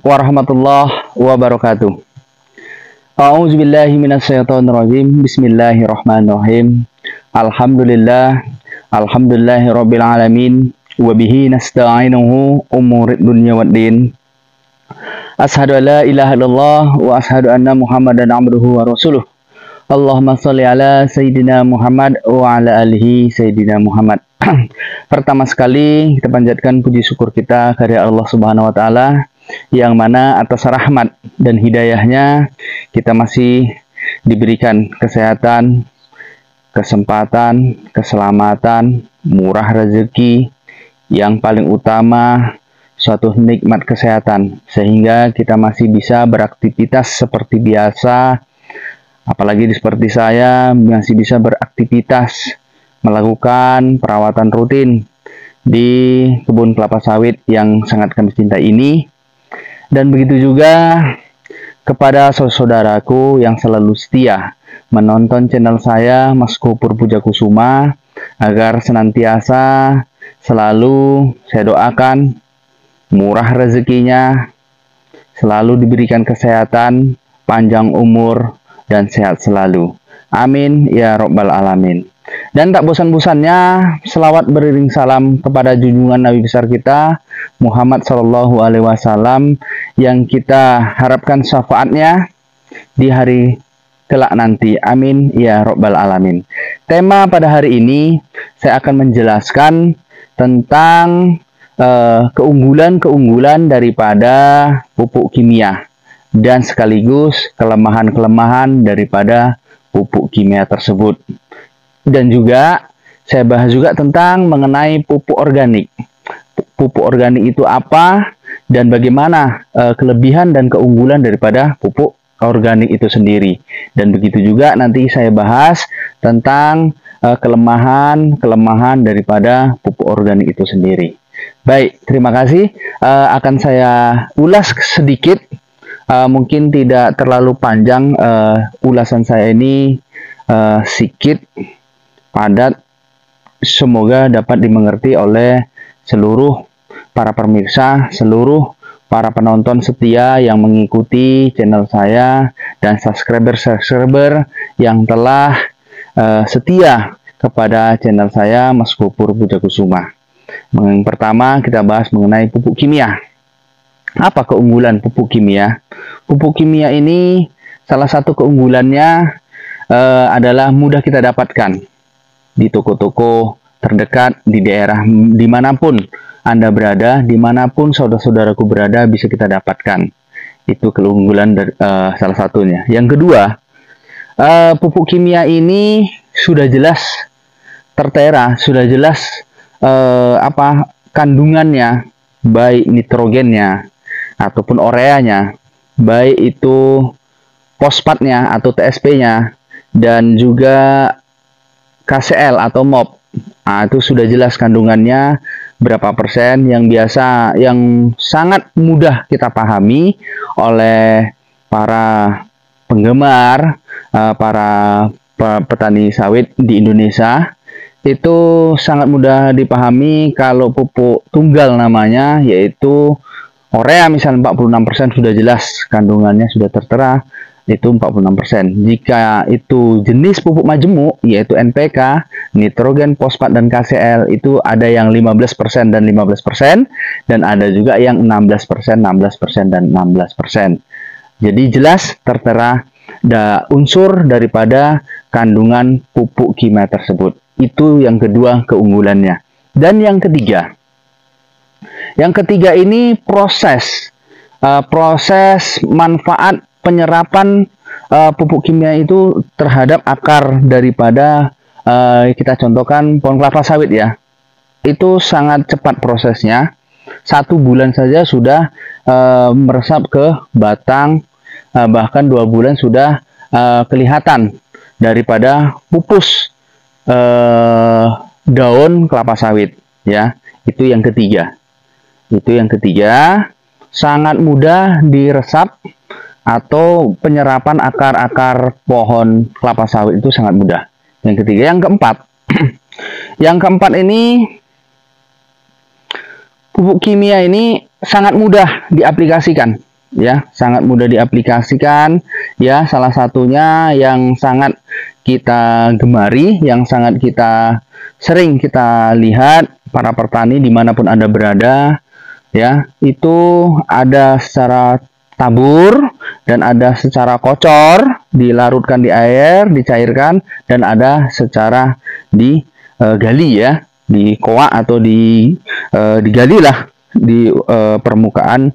warahmatullahi wabarakatuh. A'udzubillahi minasyaitonirrajim. Bismillahirrahmanirrahim. Alhamdulillahirabbil alamin wa bihi nasta'inuhu umurid dunya waddin. Asyhadu an la ilaha illallah wa asyhadu anna Muhammadan abduhu wa rasuluh. Allahumma sholli ala sayyidina Muhammad wa ala alihi sayyidina Muhammad. Pertama sekali kita panjatkan puji syukur kita kepada Allah Subhanahu wa taala yang mana atas rahmat dan hidayahnya kita masih diberikan kesehatan, kesempatan, keselamatan, murah rezeki, yang paling utama suatu nikmat kesehatan sehingga kita masih bisa beraktivitas seperti biasa. Apalagi seperti saya masih bisa beraktivitas melakukan perawatan rutin di kebun kelapa sawit yang sangat kami cintai ini. Dan begitu juga kepada saudaraku yang selalu setia menonton channel saya Mas Kopur Pujakusuma, agar senantiasa selalu saya doakan murah rezekinya, selalu diberikan kesehatan, panjang umur, dan sehat selalu. Amin ya robbal alamin. Dan tak bosan-bosannya selawat beriring salam kepada junjungan Nabi besar kita Muhammad Shallallahu Alaihi Wasallam yang kita harapkan syafaatnya di hari kelak nanti. Amin ya robbal alamin. Tema pada hari ini saya akan menjelaskan tentang keunggulan-keunggulan daripada pupuk kimia dan sekaligus kelemahan-kelemahan daripada pupuk kimia tersebut. Dan juga saya bahas juga tentang mengenai pupuk organik. Pupuk organik itu apa dan bagaimana kelebihan dan keunggulan daripada pupuk organik itu sendiri. Dan begitu juga nanti saya bahas tentang kelemahan-kelemahan daripada pupuk organik itu sendiri. Baik, terima kasih. Akan saya ulas sedikit. Mungkin tidak terlalu panjang ulasan saya ini, sedikit padat, semoga dapat dimengerti oleh seluruh para pemirsa, seluruh para penonton setia yang mengikuti channel saya dan subscriber yang telah setia kepada channel saya Mas Kopur Pujakusuma. Yang pertama kita bahas mengenai pupuk kimia. Apa keunggulan pupuk kimia? Pupuk kimia ini salah satu keunggulannya adalah mudah kita dapatkan di toko-toko terdekat, di daerah dimanapun Anda berada, dimanapun saudara-saudaraku berada bisa kita dapatkan. Itu keunggulan dari, salah satunya. Yang kedua, pupuk kimia ini sudah jelas tertera, sudah jelas kandungannya, baik nitrogennya ataupun ureanya, baik itu fosfatnya atau TSP-nya, dan juga KCl atau MOP. Itu sudah jelas kandungannya berapa persen, yang biasa, yang sangat mudah kita pahami oleh para penggemar, para petani sawit di Indonesia. Itu sangat mudah dipahami kalau pupuk tunggal namanya, yaitu urea misalnya 46% sudah jelas kandungannya sudah tertera, itu 46%. Jika itu jenis pupuk majemuk, yaitu NPK, nitrogen, fosfat, dan KCl, itu ada yang 15% dan 15%, dan ada juga yang 16%, 16%, dan 16%. Jadi jelas tertera unsur daripada kandungan pupuk kimia tersebut. Itu yang kedua keunggulannya. Dan yang ketiga ini proses manfaat penyerapan pupuk kimia itu terhadap akar daripada kita contohkan pohon kelapa sawit ya. Itu sangat cepat prosesnya. 1 bulan saja sudah meresap ke batang, bahkan 2 bulan sudah kelihatan daripada pupus daun kelapa sawit ya. Itu yang ketiga. Sangat mudah diresap atau penyerapan akar-akar pohon kelapa sawit itu sangat mudah. Yang ketiga. Yang keempat, ini pupuk kimia ini sangat mudah diaplikasikan. ya, sangat mudah diaplikasikan. Ya, salah satunya yang sangat kita gemari, yang sangat kita sering kita lihat para petani dimanapun Anda berada, ya, itu ada secara tabur dan ada secara kocor, dilarutkan di air, dicairkan, dan ada secara digali, ya, di koak atau digali lah di permukaan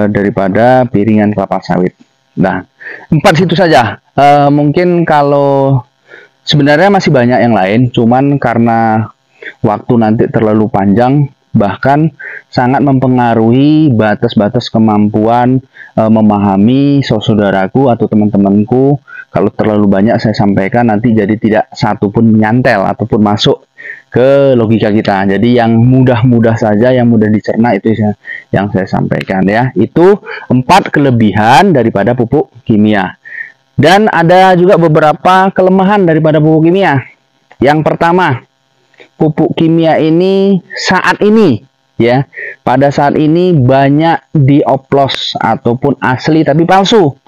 daripada piringan kelapa sawit. Nah, 4 situ saja. Mungkin kalau sebenarnya masih banyak yang lain, cuman karena waktu nanti terlalu panjang, bahkan sangat mempengaruhi batas-batas kemampuan memahami saudaraku atau teman-temanku. Kalau terlalu banyak saya sampaikan, nanti jadi tidak satu pun nyantel ataupun masuk ke logika kita. Jadi yang mudah-mudah saja, yang mudah dicerna itu yang saya sampaikan, ya. Itu 4 kelebihan daripada pupuk kimia. Dan ada juga beberapa kelemahan daripada pupuk kimia. Yang pertama, pupuk kimia ini saat ini, ya, pada saat ini banyak dioplos ataupun asli tapi palsu.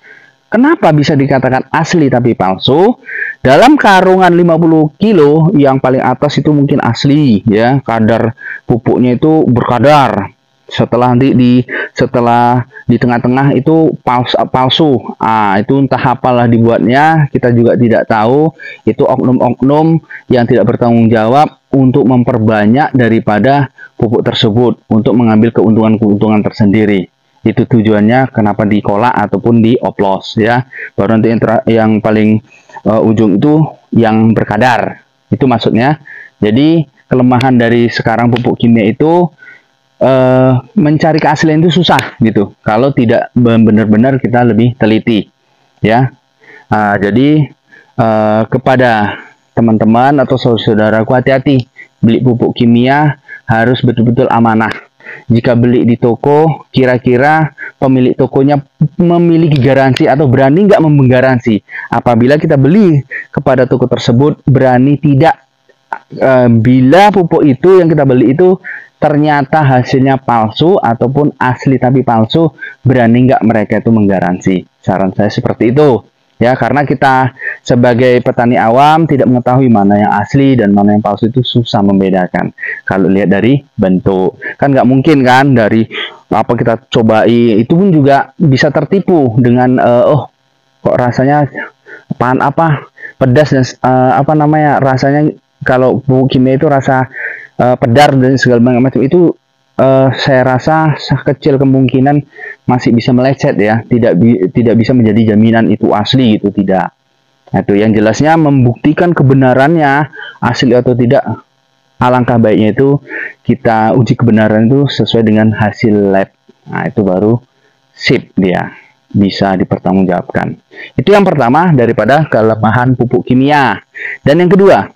Kenapa bisa dikatakan asli tapi palsu? Dalam karungan 50 kilo yang paling atas itu mungkin asli, ya, kadar pupuknya itu berkadar. Setelah di tengah-tengah itu palsu. Itu entah apalah dibuatnya, kita juga tidak tahu. Itu oknum-oknum yang tidak bertanggung jawab untuk memperbanyak daripada pupuk tersebut untuk mengambil keuntungan-keuntungan tersendiri. Itu tujuannya kenapa dikolak ataupun dioplos, ya. Baru nanti yang paling ujung itu yang berkadar. Itu maksudnya. Jadi kelemahan dari sekarang pupuk kimia itu mencari keaslian itu susah gitu. Kalau tidak benar-benar kita lebih teliti, ya. Jadi kepada teman-teman atau saudaraku, hati-hati beli pupuk kimia, harus betul-betul amanah. Jika beli di toko, kira-kira pemilik tokonya memiliki garansi atau berani nggak menggaransi. Apabila kita beli kepada toko tersebut, berani tidak bila pupuk itu yang kita beli itu ternyata hasilnya palsu ataupun asli tapi palsu, berani nggak mereka itu menggaransi. Saran saya seperti itu. Ya, karena kita sebagai petani awam tidak mengetahui mana yang asli dan mana yang palsu, itu susah membedakan. Kalau lihat dari bentuk, kan nggak mungkin kan dari apa kita cobai itu pun juga bisa tertipu dengan kok rasanya pedas dan rasanya kalau pupuk kimia itu rasa pedar dan segala macam itu. Saya rasa kecil kemungkinan masih bisa melecet, ya, tidak bisa menjadi jaminan itu asli gitu, tidak. Nah, itu yang jelasnya membuktikan kebenarannya asli atau tidak, alangkah baiknya itu kita uji kebenaran itu sesuai dengan hasil lab. Nah, itu baru sip, dia bisa dipertanggungjawabkan. Itu yang pertama daripada kelemahan pupuk kimia. Dan yang kedua,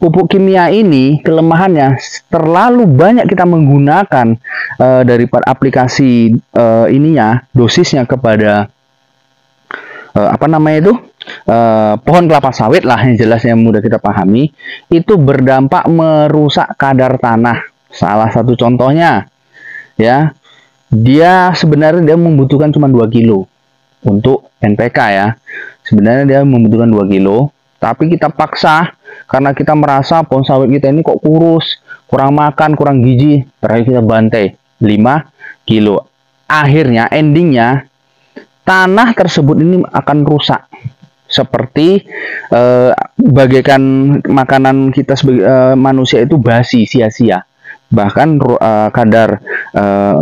pupuk kimia ini kelemahannya terlalu banyak kita menggunakan daripada aplikasi dosisnya kepada pohon kelapa sawit lah, yang jelas yang mudah kita pahami, itu berdampak merusak kadar tanah. Salah satu contohnya, ya, dia sebenarnya membutuhkan cuma 2 kilo untuk NPK, ya. Sebenarnya dia membutuhkan 2 kilo, tapi kita paksa karena kita merasa pohon sawit kita ini kok kurus, kurang makan, kurang gizi, terakhir kita bantai 5 kilo. Akhirnya, endingnya, tanah tersebut ini akan rusak. Seperti bagaikan makanan kita sebagai manusia itu basi, sia-sia. Bahkan kadar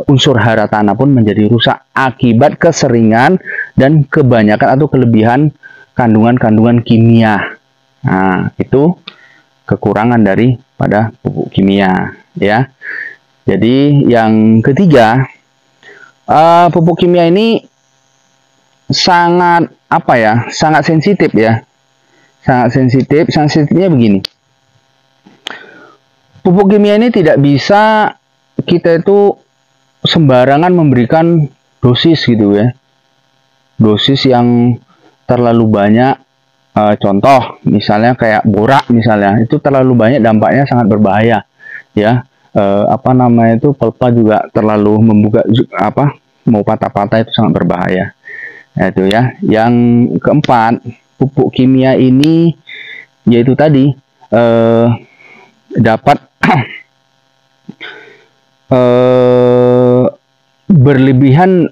unsur hara tanah pun menjadi rusak akibat keseringan dan kebanyakan atau kelebihan kandungan-kandungan kimia. Nah, itu kekurangan daripada pupuk kimia, ya. Jadi yang ketiga, pupuk kimia ini sangat sangat sensitif, ya. Sangat sensitif. Sensitifnya begini. Pupuk kimia ini tidak bisa kita itu sembarangan memberikan dosis gitu, ya. Dosis yang terlalu banyak. Contoh misalnya kayak borak misalnya, itu terlalu banyak dampaknya sangat berbahaya, ya. Pelpa juga terlalu membuka mau patah-patah itu sangat berbahaya. Itu ya. Yang keempat, pupuk kimia ini yaitu tadi dapat berlebihan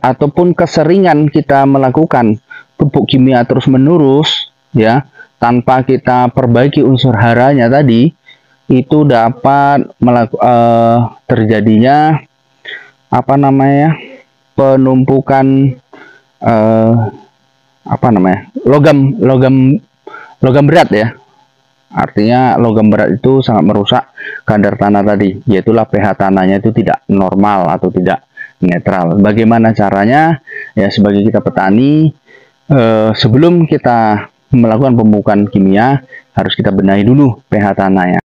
ataupun keseringan kita melakukan pupuk kimia terus-menerus ya, tanpa kita perbaiki unsur haranya tadi, itu dapat terjadinya apa namanya, penumpukan logam berat ya. Artinya logam berat itu sangat merusak kadar tanah tadi, yaitulah pH tanahnya itu tidak normal atau tidak netral. Bagaimana caranya? Ya, sebagai kita petani, sebelum kita melakukan pemupukan kimia, harus kita benahi dulu pH tanahnya.